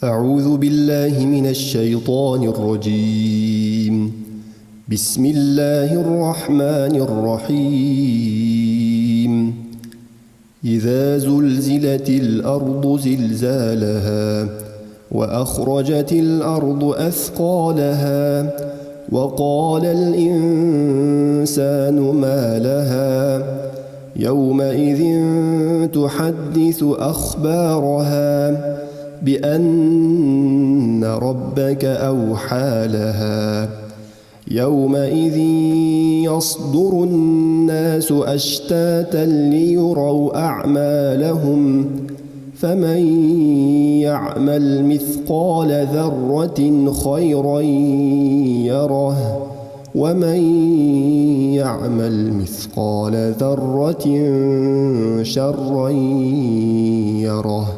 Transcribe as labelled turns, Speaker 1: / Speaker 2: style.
Speaker 1: أعوذ بالله من الشيطان الرجيم. بسم الله الرحمن الرحيم. إذا زلزلت الأرض زلزالها وأخرجت الأرض أثقالها وقال الإنسان ما لها يومئذ تحدث أخبارها بأن ربك أوحى لها يومئذ يصدر الناس أشتاتا ليروا أعمالهم فمن يعمل مثقال ذرة خيرا يره ومن يعمل مثقال ذرة شرا يره.